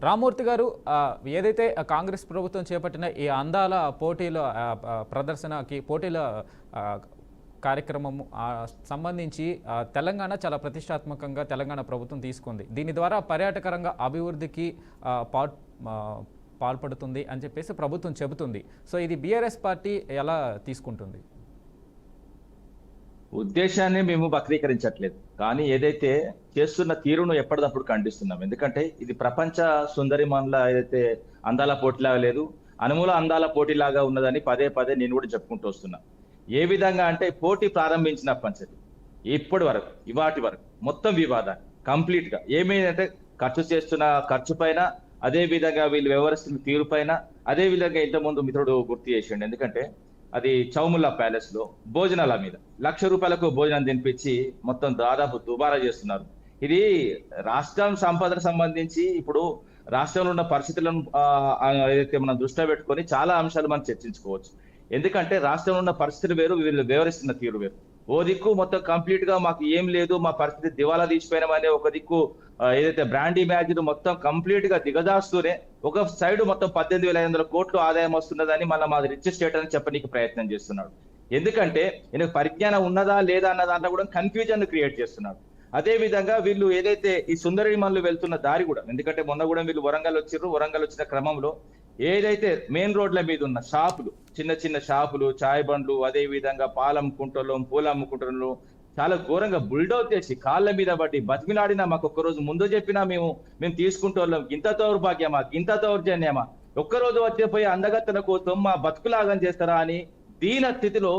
రామ్మూర్తి గారు, ఏదైతే కాంగ్రెస్ ప్రభుత్వం చేపట్టిన ఈ అందాల పోటీల ప్రదర్శనకి పోటీల కార్యక్రమం సంబంధించి తెలంగాణ చాలా ప్రతిష్టాత్మకంగా తెలంగాణ ప్రభుత్వం తీసుకుంది. దీని ద్వారా పర్యాటక రంగ అభివృద్ధికి పాల్పడుతుంది అని చెప్పేసి ప్రభుత్వం చెబుతుంది. సో ఇది బీఆర్ఎస్ పార్టీ ఎలా తీసుకుంటుంది? ఉద్దేశాన్ని మేము వక్రీకరించట్లేదు, కానీ ఏదైతే చేస్తున్న తీరును ఎప్పటికప్పుడు ఖండిస్తున్నాం. ఎందుకంటే ఇది ప్రపంచ సుందరిమన్ల ఏదైతే అందాల పోటీలాగా లేదు, అనుమూల అందాల పోటీలాగా ఉన్నదని పదే పదే నేను కూడా చెప్పుకుంటూ వస్తున్నా. ఏ విధంగా అంటే పోటీ ప్రారంభించినప్పటి నుంచి ఇప్పటి వరకు ఇవాటి వరకు మొత్తం వివాదాలు కంప్లీట్ గా ఏమైందంటే ఖర్చు చేస్తున్న ఖర్చు పైన, అదే విధంగా వీళ్ళు వ్యవహరిస్తున్న తీరు పైన, అదే విధంగా ఇంతకుముందు మిత్రుడు గుర్తు చేసిండు. ఎందుకంటే అది చౌముల్లా ప్యాలెస్ లో భోజనాల మీద ₹1,00,000 భోజనం తినిపించి మొత్తం దాదాపు దుబారా చేస్తున్నారు. ఇది రాష్ట్రం సంపదకు సంబంధించి ఇప్పుడు రాష్ట్రంలో ఉన్న పరిస్థితులను ఏదైతే మనం దృష్టిలో పెట్టుకొని చాలా అంశాలు మనం చర్చించుకోవచ్చు. ఎందుకంటే రాష్ట్రంలో ఉన్న పరిస్థితులు వేరు, వీళ్ళు వ్యవహరిస్తున్న తీరు వేరు. ఓ దిక్కు మొత్తం కంప్లీట్ గా మాకు ఏం లేదు, మా పరిస్థితి దివాలా తీసిపోయినామనే ఒక దిక్కు ఏదైతే బ్రాండ్ ఇమేజ్ మొత్తం కంప్లీట్ గా దిగజాస్తూనే ఒక సైడ్ మొత్తం 18,500 కోట్లు ఆదాయం వస్తున్నదని మళ్ళీ మాది రిచ్ స్టేట్ అని చెప్పడానికి ప్రయత్నం చేస్తున్నాడు. ఎందుకంటే ఈయనకు పరిజ్ఞానం ఉన్నదా లేదా అన్న దాంట్లో కూడా కన్ఫ్యూజన్ క్రియేట్ చేస్తున్నాడు. అదే విధంగా వీళ్ళు ఏదైతే ఈ సుందరిమన్లు వెళ్తున్న దారి కూడా, ఎందుకంటే మొన్న కూడా వీళ్ళు వరంగల్ వచ్చిర్రు, వరంగల్ వచ్చిన క్రమంలో ఏదైతే మెయిన్ రోడ్ల మీద ఉన్న షాపులు, చిన్న చిన్న షాపులు, చాయ్ బండ్లు, అదే విధంగా పాలు అమ్ముకుంటోళ్ళం, పూలు అమ్ముకుంటున్నాం, చాలా ఘోరంగా బుల్డౌన్ చేసి కాళ్ళ మీద పట్టి బతిమిలాడినా, మాకు ఒక్కరోజు ముందు చెప్పినా మేము తీసుకుంటోళ్ళం, ఇంత దౌర్భాగ్యమా, ఇంత దౌర్జన్యమా, ఒక్కరోజు వచ్చేపోయి అందగత్తెల కోసం మా బతుకులాగం చేస్తారా అని దీన స్థితిలో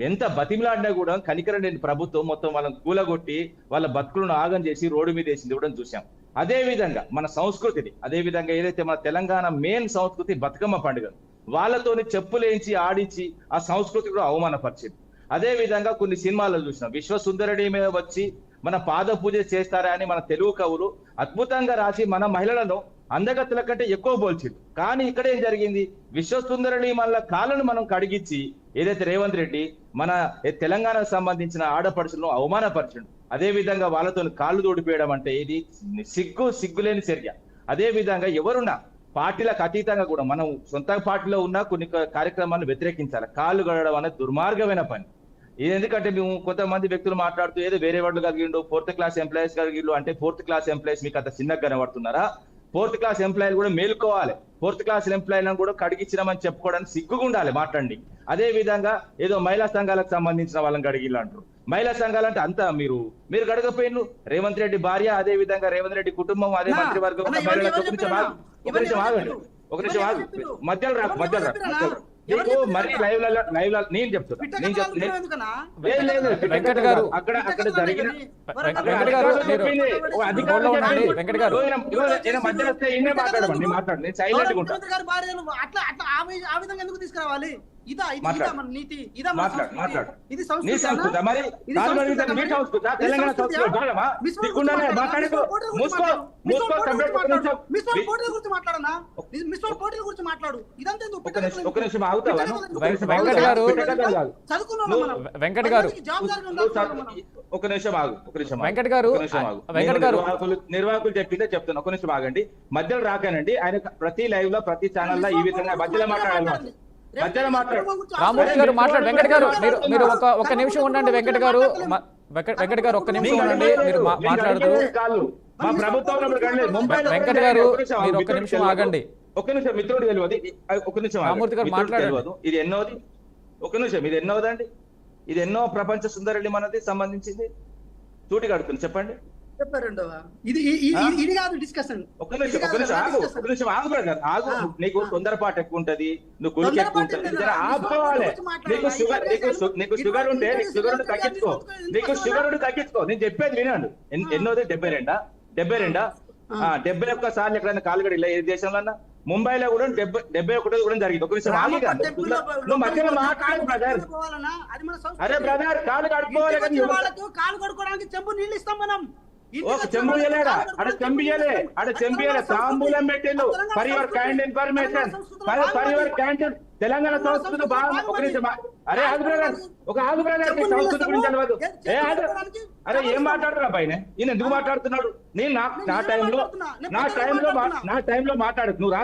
ఎంత బతిమిలాడినా కూడా కనికరం లేని ప్రభుత్వం మొత్తం వాళ్ళని కూలగొట్టి వాళ్ళ బతుకులను ఆగం చేసి రోడ్డు మీద వేసింది కూడా చూసాం. అదే విధంగా మన సంస్కృతిని, అదే విధంగా ఏదైతే మన తెలంగాణ మెయిన్ సంస్కృతి బతుకమ్మ పండుగ, వాళ్ళతోని చెప్పులేంచి ఆడించి ఆ సంస్కృతి కూడా అవమానపరిచింది. అదే విధంగా కొన్ని సినిమాల్లో చూసినాం, విశ్వసుందరుడి మీద వచ్చి మన పాద పూజ చేస్తారా అని మన తెలుగు కవులు అద్భుతంగా రాసి మన మహిళలను అందగత్తుల కంటే ఎక్కువ పోల్చింది. కానీ ఇక్కడ ఏం జరిగింది, విశ్వసుందరుడి మళ్ళ కాళ్ళను మనం కడిగించి ఏదైతే రేవంత్ రెడ్డి మన తెలంగాణకు సంబంధించిన ఆడపడుచులను అవమానపరచండు. అదే విధంగా వాళ్ళతో కాళ్ళు తోడిపోయడం అంటే ఇది సిగ్గులేని చర్య. అదే విధంగా ఎవరున్నా పార్టీలకు అతీతంగా కూడా మనం సొంత పార్టీలో ఉన్న కొన్ని కార్యక్రమాలను వ్యతిరేకించాలి. కాళ్ళు గడడం అనేది దుర్మార్గమైన పని. ఇది ఎందుకంటే మేము కొంతమంది వ్యక్తులు మాట్లాడుతూ ఏదో వేరే వాళ్ళు కలిగిండు, 4th క్లాస్ ఎంప్లాయీస్ కలిగిండు అంటే 4th క్లాస్ ఎంప్లాయీస్ మీకు అంత చిన్నగా కనబడుతున్నారా? 4th క్లాస్ ఎంప్లాయీలు కూడా మేలుకోవాలి. 4th క్లాస్ ఎంప్లాయీలను కూడా కడిగిచ్చినామని చెప్పుకోవడానికి సిగ్గుగా ఉండాలి మాట్లాడండి. అదే విధంగా ఏదో మహిళా సంఘాలకు సంబంధించిన వాళ్ళని కడిగిళ్ళు అంటారు. మహిళా సంఘాలంటే అంతా మీరు గడగపోయిను. రేవంత్ రెడ్డి భార్య, అదే విధంగా రేవంత్ రెడ్డి కుటుంబం, అదే మంత్రివర్గం ఒక నిమిషం ఆగు మధ్యలో రాకు నీకు మరి లైవ్ నేను చెప్తున్నా వెంకట్ గారు అక్కడ జరిగిన మధ్యలో వస్తే ఇన్నే మాట్లాడమండి, మాట్లాడు, నేను సైలెంట్ గా ఉంటాను. నిర్వాహకులు చెప్పిందే చెప్తున్నా, ఒక నిమిషం ఆగండి, మధ్యలో రాకానండి. ఆయన ప్రతి లైవ్ లో ప్రతి ఛానల్ లో ఈ విధంగా మధ్యలో మాట్లాడాలి. రామ్మూర్తి గారు మాట్లాడు. వెంకట్ గారు మీరు ఒక నిమిషం ఉండండి. వెంకట్ గారు ఒక్క నిమిషం ఉండండి, మీరు మాట్లాడుతూ. వెంకట్ గారు మీరు ఒక్క నిమిషం ఆగండి. ఒక నిమిషం మిత్రుడు తెలియదు, ఒక నిమిషం రామ్మూర్తి గారు మాట్లాడలేదు. ఇది ఎన్నోది, ఒక నిమిషం, ఇది ఎన్నోదండి? ఇది ఎన్నో ప్రపంచ సుందరుడి మనది సంబంధించింది? తూటిగా అడుగుతుంది, చెప్పండి. నీకు తొందరపాటు ఎక్కువ ఉంటది, నువ్వు గురికి ఎక్కువ ఉంటది, ఆపుకోవాలి. నీకు షుగర్ ఉంటే తగ్గించుకో, తగ్గించుకో. నేను చెప్పేది వినండి. ఎన్నోది 72 71 సార్లు ఎక్కడైనా కాలుగడి ఏ దేశంలో? ముంబైలో కూడా 71 కూడా జరిగింది. ఒక విషయం నువ్వు మధ్యలో మాట్లాడు బ్రదర్. అరే బ్రదర్, కాలు కడుక్కోవాలి, కాలు కడుక్కోవడానికి చెంబు నీళ్ళు ఇస్తాం మనం. చెంబు ఇయ్యలేడా? చెంబియలే తాంబూలం పెట్టిండు. For your kind information, for your kind Telangana సంస్కృతి బాగా. ఒక నిమిషం అరే ఆగు బ్రదర్, ఒక ఆగు బ్రదర్, నీ సంస్కృతి గురించి తెలియదు. ఏ ఆగు. అరే ఏం మాట్లాడుతున్నా పైన ఈయన ఎందుకు మాట్లాడుతున్నాడు? నేను నా టైంలో మాట్లాడు. నువ్వు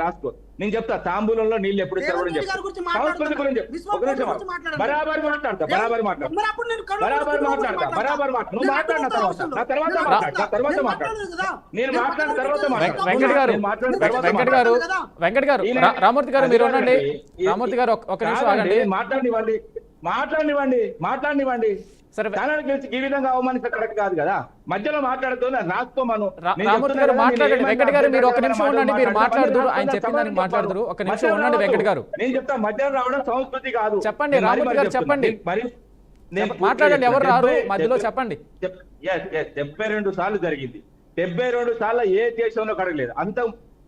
రాసుకో నేను చెప్తా. తాంబూలంలో నీళ్ళు ఎప్పుడు ఇస్తారు కూడా చెప్తా. సంస్కృతి గురించి ఒక నిమిషం బరాబర్ మాట్లాడతా. నువ్వు మాట్లాడిన తర్వాత నేను మాట్లాడిన తర్వాత వెంకట్ గారు రామూర్తి గారు మీరు ఉండండి. రామూర్తి గారు ఒక నిమిషం ఆగండి. మాట్లాడినివ్వండి సరే. ఈ విధంగా అవమానిస్తే కరెక్ట్ కాదు కదా. మధ్యలో మాట్లాడుతూ రాసుకోమను. రామూర్తి గారు మాట్లాడండి. వెంకట్ గారు మీరు ఒక నిమిషం ఉండండి. మీరు మాట్లాడుతున్నారు, ఆయన చెప్పిన దానికి మాట్లాడుతున్నారు. ఒక నిమిషం ఉండండి వెంకట్ గారు. నేను చెప్తా, మధ్యలో రావడం సంస్కృతి కాదు. చెప్పండి రామూర్తి గారు, చెప్పండి, మాట్లాడండి. ఎవరు రారు మధ్యలో, చెప్పండి. 72 సార్లు జరిగింది. 72 సార్లు ఏ దేశంలో కడగలేదు. అంత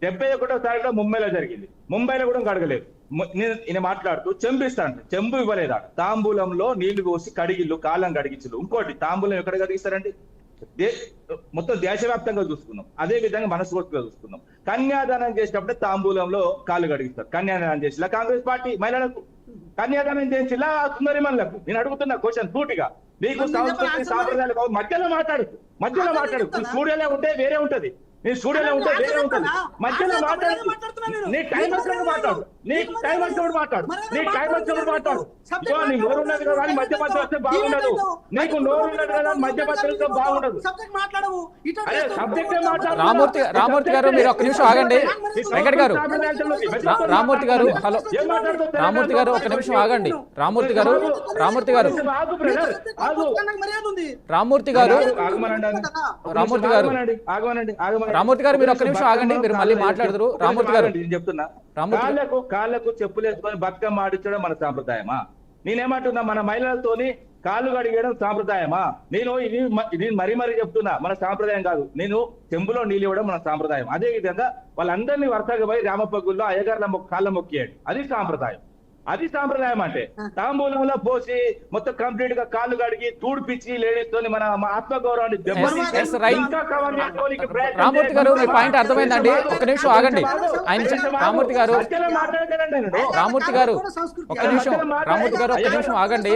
71వ సారిలో ముంబైలో జరిగింది. ముంబైలో కూడా కడగలేదు. ఈయన మాట్లాడుతూ చెంబిస్తాడు, చెంబు ఇవ్వలేదా? తాంబూలంలో నీళ్లు పోసి కడిగిళ్ళు, కాలం కడిగించు. ఇంకోటి, తాంబూలం ఎక్కడ కడిగిస్తారండి? మొత్తం దేశవ్యాప్తంగా చూసుకున్నాం. అదే విధంగా మనస్ఫూర్తిగా చూసుకున్నాం. కన్యాదానం చేసినప్పుడే తాంబూలంలో కాళ్ళు కడిగిస్తారు. కన్యాదానం చేసిలా కాంగ్రెస్ పార్టీ మహిళలకు కన్యాదానం చేసిలా సుందరిమణులకు. నేను అడుగుతున్నా క్వశ్చన్ సూటిగా. నీకు సంస్కృతి సాంప్రదాయాలు మధ్యలో మాట్లాడు. స్టూడియోలో ఉంటే వేరే ఉంటది. నీ స్టూడియోలో ఉంటే వేరే ఉంటది. మధ్యలో మాట్లాడు. నీ టైం వచ్చినప్పుడు మాట్లాడు. నీ టైం వచ్చినప్పుడు మాట్లాడు. నీ నోరు ఉన్నది కదా అని మధ్య మధ్య వస్తే బాగుండదు. నీకు నోరు ఉన్నది కదా అని మధ్య మధ్యలో బాగుండదు. రామూర్తి గారు మీరు ఒక్క నిమిషం ఆగండి. వెంకట్ గారు, రామూర్తి గారు, హలో రామూర్తి గారు ఒక నిమిషం ఆగండి. రామూర్తి గారు రామూర్తి గారు మీరు ఒక్క నిమిషం ఆగండి. మీరు మళ్ళీ మాట్లాడదురు. రామూర్తి గారు చెప్తున్నా, కాళ్ళకు చెప్పులు వేసుకొని బతుకమ్మ ఆడించడం మన సాంప్రదాయమా? నేనేమంటున్నా, మన మహిళలతోని కాళ్ళు కడిగేయడం సాంప్రదాయమా? ఇది మరీ చెప్తున్నా, మన సాంప్రదాయం కాదు. నేను చెంబులో నీళ్ళు ఇవ్వడం మన సాంప్రదాయం. అదే విధంగా వాళ్ళందరినీ వరుసగా పోయి రామప్ప గుళ్ళో అయ్యగారుల కాళ్ళ మొక్కియాడు. అది సాంప్రదాయం. అంటే తాంబూలంలో పోసి మొత్తం కంప్లీట్ గా కాళ్ళు కడిగి తూడిపిచ్చి లేడీస్ తోని మన ఆత్మగౌరవాన్ని రామూర్తి గారు మీ పాయింట్ అర్థమైందండి. ఒక నిమిషం ఆగండి. రామూర్తి గారు ఒక నిమిషం ఆగండి.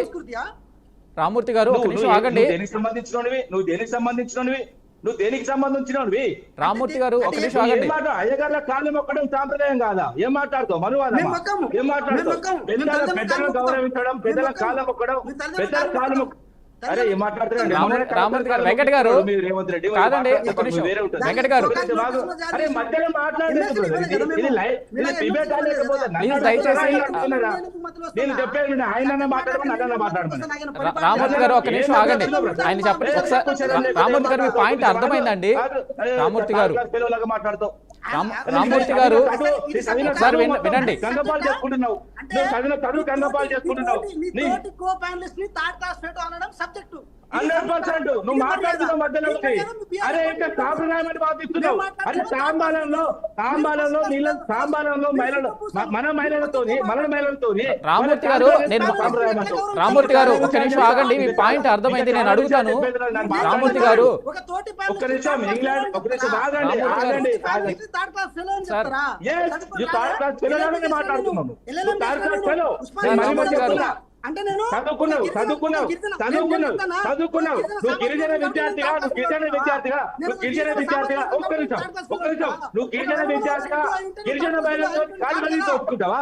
రామూర్తి గారు ఒక నిమిషం ఆగండి. నువ్వు దేనికి సంబంధించినవి? రామూర్తి గారు ఒక నిమిషం ఆగండి. అయ్యగారుల కాళ్ళు మొక్కడం సాంప్రదాయం కాదా? ఏం మాట్లాడుతావు? ఏం మాట్లాడుతావు? పెద్దలను గౌరవించడం, పెద్దల కాళ్ళ మొక్కడం, పెద్దల కాళ్ళు మొక్క. అరే ఏం మాట్లాడుతున్నాడు రామూర్తి గారు? వెంకట్ గారు రేవంత్ రెడ్డి కాదండి, వెంకట్ గారు అరే మధ్యలో మాట్లాడలేదు. నేను చెప్పేది ఆయన మాట్లాడమని అన్న మాట్లాడమని. రామూర్తి గారు ఒక నిమిషం ఆగండి. ఆయన చెప్పండి ఒకసారి. రామూర్తి గారు మీ పాయింట్ అర్థమైందండి. రామూర్తి గారు మాట్లాడుతావు. రామూర్తి గారు ఒకసారి వినండి. కంగపాలు చేసుకుంటున్నావు. చదువు కంగపాలు చేసుకుంటున్నావు. 100% నువ్వు మాట్లాడుతున్నావు మధ్యలో. అరే ఇంకా సాంప్రదాయం అని వాదిస్తున్నావు. అరే తాంబాలంలో నీళ్ళ తాంబాలంలో మన మహిళలతో రామూర్తి గారు రామూర్తి గారు ఒక నిమిషం ఆగండి. మీ పాయింట్ అర్థమైంది, నేను అడుగుతాను. రామూర్తి గారు ఒక్క నిమిషం. ఇంగ్లాండ్ ఒక నిమిషం ఆగండి. మాట్లాడుతున్నాను. చదువుకున్నావు. నువ్వు గిరిజన విద్యార్థిగా ఒక్క నిమిషం. నువ్వు గిరిజన విద్యార్థిగా గిరిజన మహిళలతో కాలు కలిసి ఒప్పుకుంటావా?